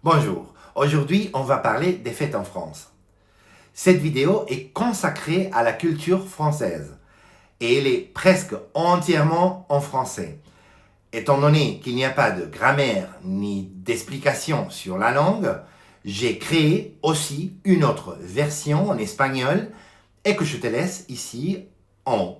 Bonjour, aujourd'hui on va parler des fêtes en France. Cette vidéo est consacrée à la culture française et elle est presque entièrement en français. Étant donné qu'il n'y a pas de grammaire ni d'explication sur la langue, j'ai créé aussi une autre version en espagnol et que je te laisse ici en haut,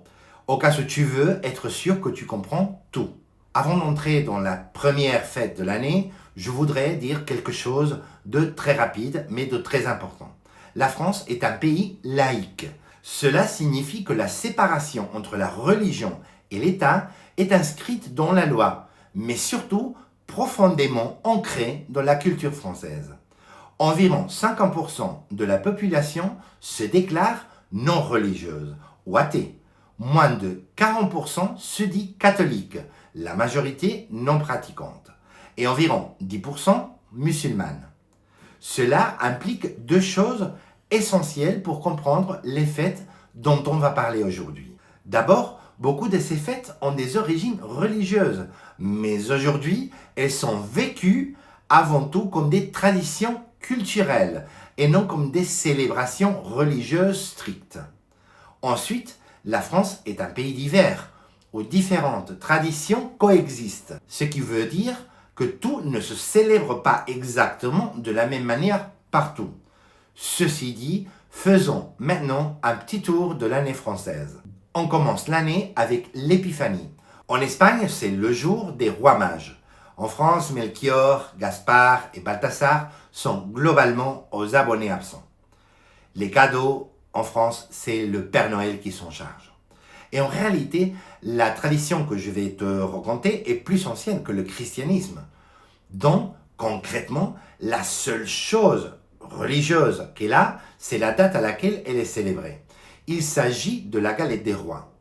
au cas où tu veux être sûr que tu comprends tout. Avant d'entrer dans la première fête de l'année, je voudrais dire quelque chose de très rapide, mais de très important. La France est un pays laïque. Cela signifie que la séparation entre la religion et l'État est inscrite dans la loi, mais surtout profondément ancrée dans la culture française. Environ 50% de la population se déclare non religieuse ou athée. Moins de 40% se dit catholique, la majorité non pratiquante, et environ 10% musulmane. Cela implique deux choses essentielles pour comprendre les fêtes dont on va parler aujourd'hui. D'abord, beaucoup de ces fêtes ont des origines religieuses, mais aujourd'hui, elles sont vécues avant tout comme des traditions culturelles et non comme des célébrations religieuses strictes. Ensuite, la France est un pays divers, où différentes traditions coexistent, ce qui veut dire que tout ne se célèbre pas exactement de la même manière partout. Ceci dit, faisons maintenant un petit tour de l'année française. On commence l'année avec l'Épiphanie. En Espagne, c'est le jour des rois mages. En France, Melchior, Gaspard et Balthazar sont globalement aux abonnés absents. Les cadeaux, en France, c'est le Père Noël qui s'en charge. Et en réalité, la tradition que je vais te raconter est plus ancienne que le christianisme. Donc, concrètement, la seule chose religieuse qu'elle a, c'est la date à laquelle elle est célébrée. Il s'agit de la galette des rois.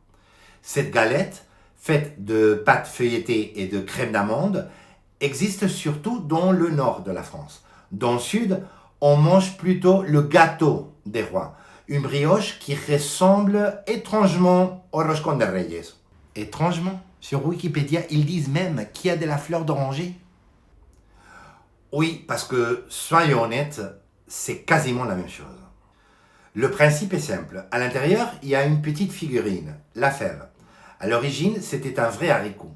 Cette galette, faite de pâte feuilletée et de crème d'amande, existe surtout dans le nord de la France. Dans le sud, on mange plutôt le gâteau des rois, une brioche qui ressemble étrangement au roscón de Reyes. Étrangement, sur Wikipédia, ils disent même qu'il y a de la fleur d'oranger. Oui, parce que, soyons honnêtes, c'est quasiment la même chose. Le principe est simple. À l'intérieur, il y a une petite figurine, la fève. À l'origine, c'était un vrai haricot.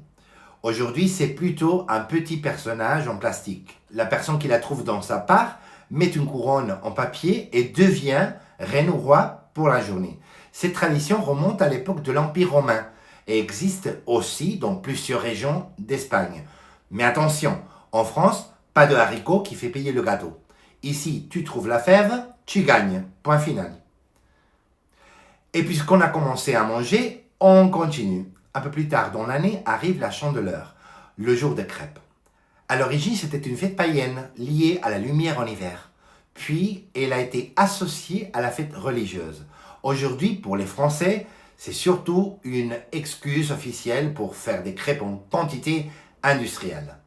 Aujourd'hui, c'est plutôt un petit personnage en plastique. La personne qui la trouve dans sa part met une couronne en papier et devient reine ou roi pour la journée. Cette tradition remonte à l'époque de l'Empire romain et existe aussi dans plusieurs régions d'Espagne. Mais attention, en France, pas de haricot qui fait payer le gâteau. Ici, tu trouves la fève, tu gagnes. Point final. Et puisqu'on a commencé à manger, on continue. Un peu plus tard dans l'année arrive la Chandeleur, le jour des crêpes. À l'origine, c'était une fête païenne liée à la lumière en hiver. Puis, elle a été associée à la fête religieuse. Aujourd'hui, pour les Français, c'est surtout une excuse officielle pour faire des crêpes en quantité industrielle.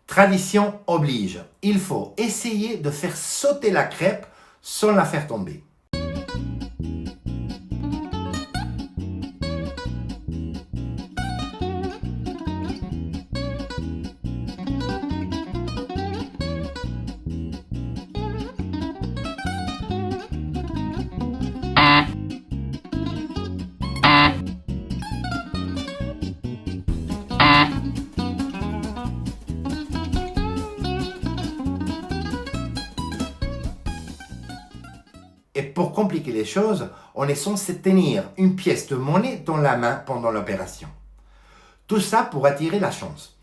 Tradition oblige, il faut essayer de faire sauter la crêpe sans la faire tomber. Et pour compliquer les choses, on est censé tenir une pièce de monnaie dans la main pendant l'opération. Tout ça pour attirer la chance.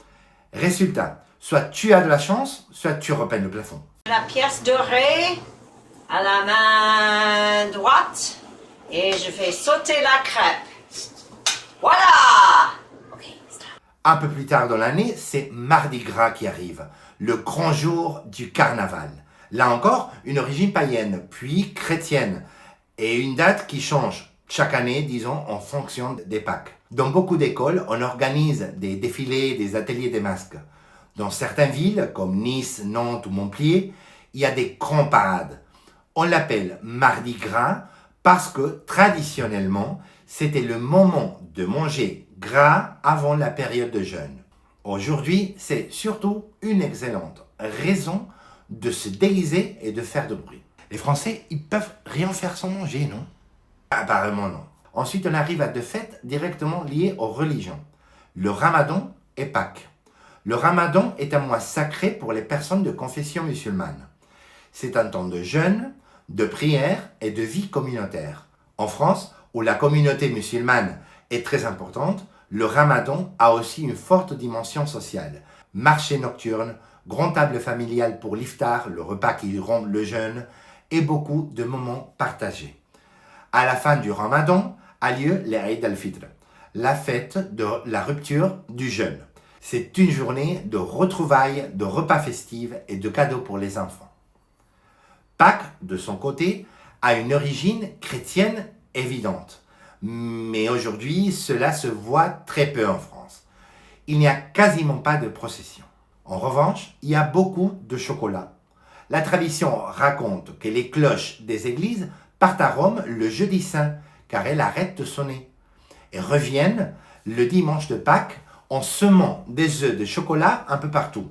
Résultat, soit tu as de la chance, soit tu repeins le plafond. La pièce dorée à la main droite et je fais sauter la crêpe. Voilà! Ok, stop. Un peu plus tard dans l'année, c'est Mardi Gras qui arrive, le grand jour du carnaval. Là encore, une origine païenne, puis chrétienne, et une date qui change chaque année, disons, en fonction des Pâques. Dans beaucoup d'écoles, on organise des défilés, des ateliers des masques. Dans certaines villes, comme Nice, Nantes ou Montpellier, il y a des grands parades. On l'appelle Mardi Gras parce que, traditionnellement, c'était le moment de manger gras avant la période de jeûne. Aujourd'hui, c'est surtout une excellente raison de se déguiser et de faire de bruit. Les Français, ils peuvent rien faire sans manger, non? Apparemment non. Ensuite, on arrive à deux fêtes directement liées aux religions. Le Ramadan et Pâques. Le Ramadan est un mois sacré pour les personnes de confession musulmane. C'est un temps de jeûne, de prière et de vie communautaire. En France, où la communauté musulmane est très importante, le Ramadan a aussi une forte dimension sociale. Marché nocturne, grande table familiale pour l'iftar, le repas qui rompt le jeûne, et beaucoup de moments partagés. À la fin du Ramadan a lieu l'Eid al-Fitr, la fête de la rupture du jeûne. C'est une journée de retrouvailles, de repas festifs et de cadeaux pour les enfants. Pâques, de son côté, a une origine chrétienne évidente. Mais aujourd'hui, cela se voit très peu en France. Il n'y a quasiment pas de procession. En revanche, il y a beaucoup de chocolat. La tradition raconte que les cloches des églises partent à Rome le jeudi saint, car elles arrêtent de sonner, et reviennent le dimanche de Pâques en semant des œufs de chocolat un peu partout.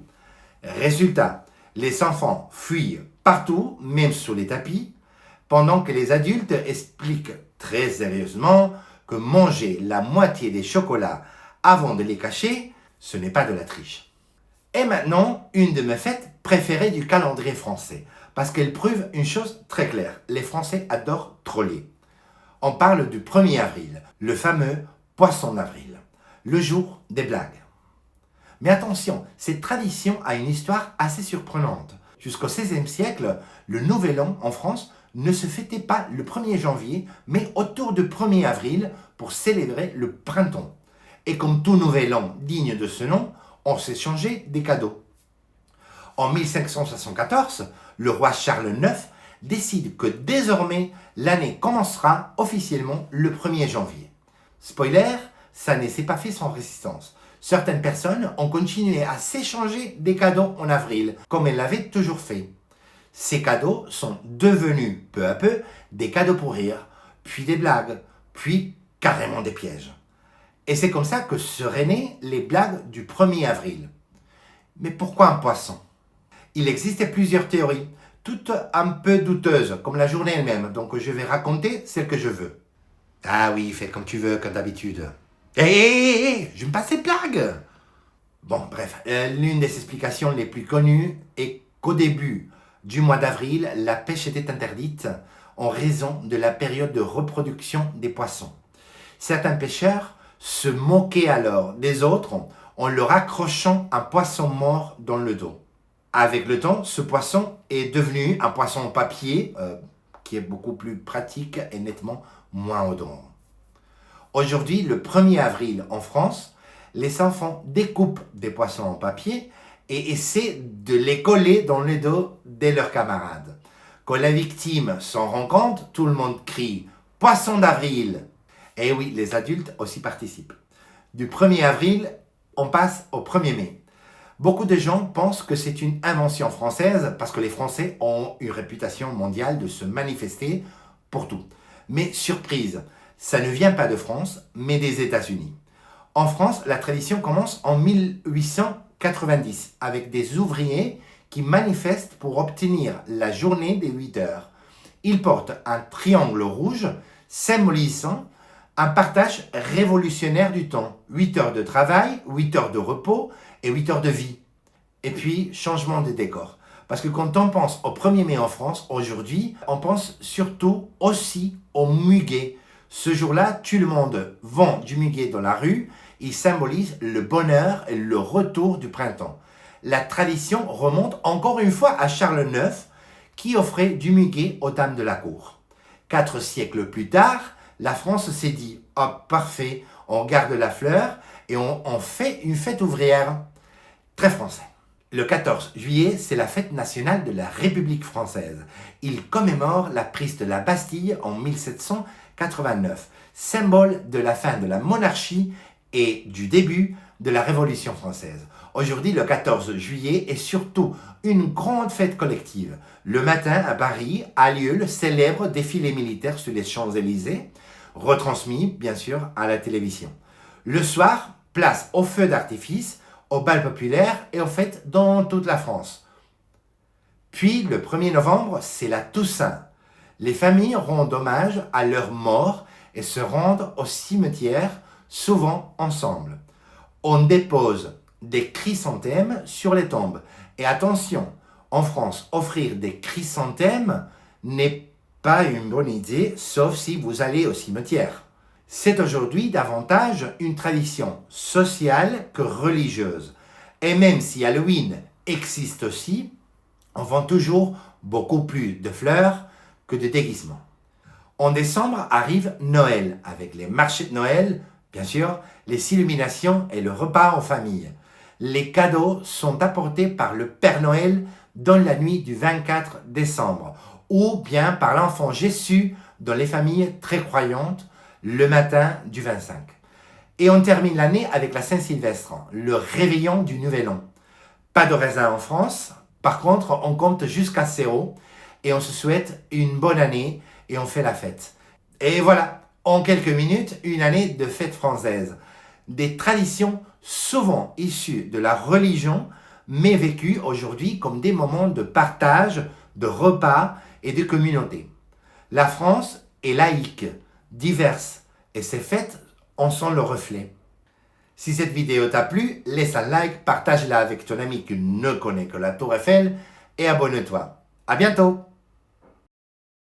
Résultat, les enfants fuient partout, même sous les tapis, pendant que les adultes expliquent très sérieusement que manger la moitié des chocolats avant de les cacher, ce n'est pas de la triche. Et maintenant, une de mes fêtes préférées du calendrier français, parce qu'elle prouve une chose très claire, les Français adorent troller. On parle du 1er avril, le fameux poisson d'avril, le jour des blagues. Mais attention, cette tradition a une histoire assez surprenante. Jusqu'au XVIe siècle, le Nouvel An en France ne se fêtait pas le 1er janvier, mais autour du 1er avril pour célébrer le printemps. Et comme tout Nouvel An digne de ce nom, on s'échangeait des cadeaux. En 1574, le roi Charles IX décide que désormais l'année commencera officiellement le 1er janvier. Spoiler, ça ne s'est pas fait sans résistance. Certaines personnes ont continué à s'échanger des cadeaux en avril, comme elles l'avaient toujours fait. Ces cadeaux sont devenus peu à peu des cadeaux pour rire, puis des blagues, puis carrément des pièges. Et c'est comme ça que seraient nées les blagues du 1er avril. Mais pourquoi un poisson? Il existait plusieurs théories, toutes un peu douteuses, comme la journée elle-même, donc je vais raconter celle que je veux. Ah oui, fais comme tu veux, comme d'habitude. Hé, je me passe ces blagues! Bon, bref, l'une des explications les plus connues est qu'au début du mois d'avril, la pêche était interdite en raison de la période de reproduction des poissons. Certains pêcheurs se moquaient alors des autres en leur accrochant un poisson mort dans le dos. Avec le temps, ce poisson est devenu un poisson en papier qui est beaucoup plus pratique et nettement moins odorant. Aujourd'hui, le 1er avril en France, les enfants découpent des poissons en papier et essaient de les coller dans le dos de leurs camarades. Quand la victime s'en rend compte, tout le monde crie « Poisson d'avril !» Et oui, les adultes aussi participent. Du 1er avril, on passe au 1er mai. Beaucoup de gens pensent que c'est une invention française parce que les Français ont une réputation mondiale de se manifester pour tout. Mais surprise, ça ne vient pas de France, mais des États-Unis. En France, la tradition commence en 1890 avec des ouvriers qui manifestent pour obtenir la journée des 8 heures. Ils portent un triangle rouge symbolisant un partage révolutionnaire du temps. 8 heures de travail, 8 heures de repos et 8 heures de vie. Et puis, changement de décor. Parce que quand on pense au 1er mai en France, aujourd'hui, on pense surtout aussi au muguet. Ce jour-là, tout le monde vend du muguet dans la rue. Il symbolise le bonheur et le retour du printemps. La tradition remonte encore une fois à Charles IX, qui offrait du muguet aux dames de la cour. 4 siècles plus tard, la France s'est dit « Oh, parfait, on garde la fleur et on fait une fête ouvrière. » Très français. Le 14 juillet, c'est la fête nationale de la République française. Il commémore la prise de la Bastille en 1789, symbole de la fin de la monarchie et du début de la Révolution française. Aujourd'hui, le 14 juillet est surtout une grande fête collective. Le matin, à Paris, a lieu le célèbre défilé militaire sur les Champs-Élysées, retransmis, bien sûr, à la télévision. Le soir, place aux feux d'artifice, aux bals populaires et aux fêtes dans toute la France. Puis le 1er novembre, c'est la Toussaint. Les familles rendent hommage à leurs morts et se rendent au cimetière, souvent ensemble. On dépose des chrysanthèmes sur les tombes. Et attention, en France, offrir des chrysanthèmes n'est pas une bonne idée, sauf si vous allez au cimetière. C'est aujourd'hui davantage une tradition sociale que religieuse. Et même si Halloween existe aussi, on vend toujours beaucoup plus de fleurs que de déguisements. En décembre arrive Noël, avec les marchés de Noël, bien sûr, les illuminations et le repas en famille. Les cadeaux sont apportés par le Père Noël dans la nuit du 24 décembre, ou bien par l'enfant Jésus dans les familles très croyantes le matin du 25. Et on termine l'année avec la Saint-Sylvestre, le réveillon du Nouvel An. Pas de raisin en France, par contre on compte jusqu'à 0 et on se souhaite une bonne année et on fait la fête. Et voilà, en quelques minutes, une année de fête française. Des traditions souvent issues de la religion, mais vécues aujourd'hui comme des moments de partage, de repas et de communauté. La France est laïque, diverse, et ses fêtes en sont le reflet. Si cette vidéo t'a plu, laisse un like, partage-la avec ton ami qui ne connaît que la Tour Eiffel et abonne-toi. À bientôt!